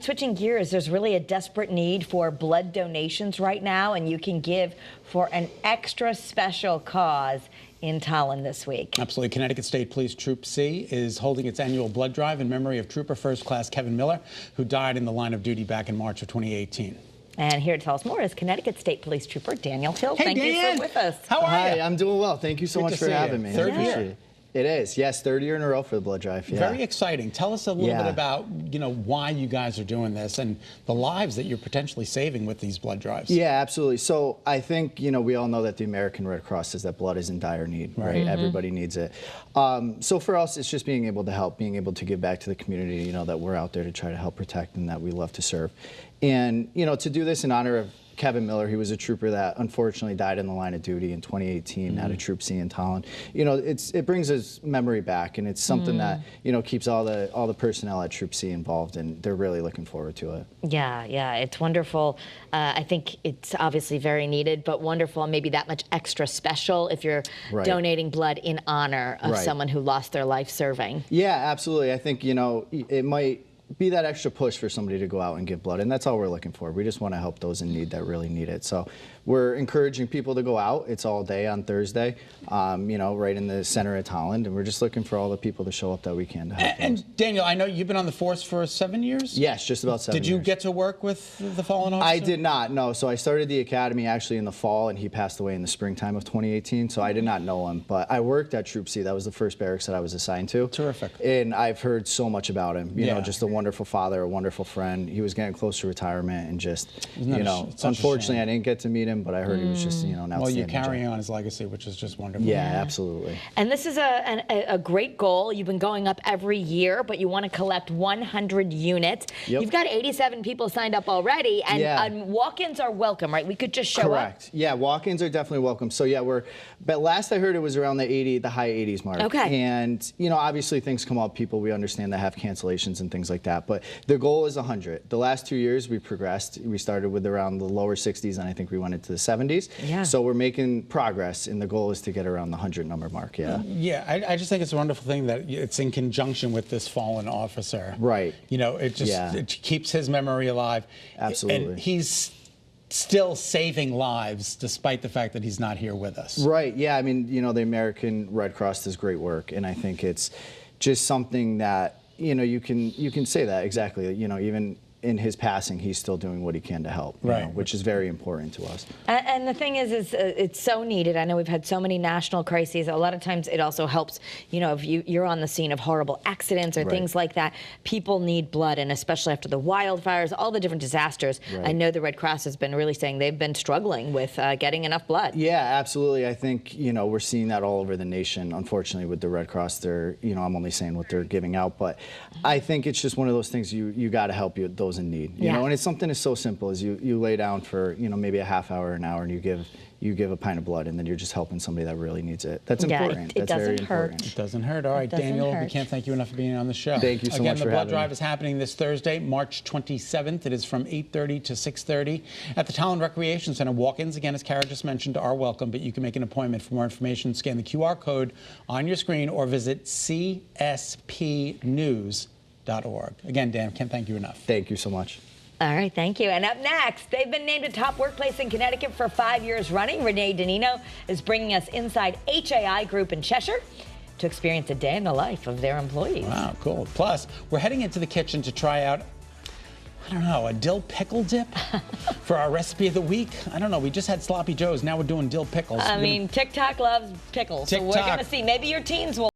Switching gears, there's really a desperate need for blood donations right now, and you can give for an extra special cause in Tallinn this week. Absolutely. Connecticut State Police Troop C is holding its annual blood drive in memory of Trooper First Class Kevin Miller, who died in the line of duty back in March of 2018. And here to tell us more is Connecticut State Police Trooper Daniel Hill. Hey, Thank Dan. you for with us. How are you? Hi, I'm doing well. Thank you so much for having me. Third year. It. It is, yes, third year in a row for the blood drive. Yeah. Very exciting. Tell us a little bit about, why you guys are doing this and the lives that you're potentially saving with these blood drives. Yeah, absolutely. So I think, we all know that the American Red Cross says that blood is in dire need, right? Everybody needs it. So for us, it's just being able to help, being able to give back to the community, that we're out there to try to help protect and that we love to serve. And, to do this in honor of Kevin Miller, he was a trooper that unfortunately died in the line of duty in 2018 at a Troop C in Tallinn. It brings his memory back, and it's something that keeps all the personnel at Troop C involved, and they're really looking forward to it. Yeah, it's wonderful. I think it's obviously very needed, but wonderful, and maybe that much extra special if you're donating blood in honor of someone who lost their life serving. Yeah, absolutely. I think it might be that extra push for somebody to go out and give blood, and that's all we're looking for. We just want to help those in need that really need it. So we're encouraging people to go out. It's all day on Thursday, right in the center of Tallinn, and we're just looking for all the people to show up that we can to help. And Daniel, I know you've been on the force for 7 years? Yes, just about 7 years. Did you get to work with the fallen officer? I did not, no. So I started the academy actually in the fall, and he passed away in the springtime of 2018, so I did not know him. But I worked at Troop C. That was the first barracks that I was assigned to. Terrific. And I've heard so much about him. Just a wonderful father, a wonderful friend. He was getting close to retirement, and just, unfortunately I didn't get to meet him, but I heard he was just, an outstanding Well, you carry on his legacy, which is just wonderful. Yeah, absolutely. And this is a great goal. You've been going up every year, but you want to collect 100 units. Yep. You've got 87 people signed up already, and walk-ins are welcome, right? We could just show up. Correct. Yeah, walk-ins are definitely welcome. So yeah, but last I heard it was around the high 80s mark. Okay. And obviously things come up. People, we understand that have cancellations and things like that. But the goal is 100. The last 2 years we progressed. We started with around the lower 60s, and I think we went into the 70s. Yeah. So we're making progress, and the goal is to get around the 100 number mark. Yeah. Yeah, I just think it's a wonderful thing that it's in conjunction with this fallen officer. Right. It just it keeps his memory alive. Absolutely. And he's still saving lives despite the fact that he's not here with us. Right. Yeah. I mean, the American Red Cross does great work, and I think it's just something that you can say that exactly. Even in his passing, he's still doing what he can to help, which is very important to us. And the thing is it's so needed. I know we've had so many national crises. A lot of times it also helps, if you're on the scene of horrible accidents or things like that, people need blood, and especially after the wildfires, all the different disasters. I know the Red Cross has been really saying they've been struggling with getting enough blood. Yeah, absolutely. I think, we're seeing that all over the nation, unfortunately, with the Red Cross. They're, I'm only saying what they're giving out, but I think it's just one of those things you got to help those in need, and it's something as so simple as you lay down for maybe a half hour, an hour, and you give a pint of blood, and then you're just helping somebody that really needs it. That's important. It That's very doesn't hurt. important. It doesn't hurt. All right, Daniel, we can't thank you enough for being on the show. Thank you so Again, much for the blood having drive me. is happening this Thursday, March 27th. It is from 8:30 to 6:30 at the Tallinn Recreation Center. Walk-ins, again, as Kara just mentioned, are welcome, but you can make an appointment. For more information, scan the QR code on your screen or visit cspnews.org. Again, Dan, can't thank you enough. Thank you so much. All right, thank you. And up next, they've been named a top workplace in Connecticut for 5 years running. Renee Danino is bringing us inside HAI Group in Cheshire to experience a day in the life of their employees. Wow, cool. Plus, we're heading into the kitchen to try out, I don't know, a dill pickle dip for our recipe of the week. I don't know. We just had sloppy joes. Now we're doing dill pickles. I mean, TikTok loves pickles. So we're going to see. Maybe your teens will.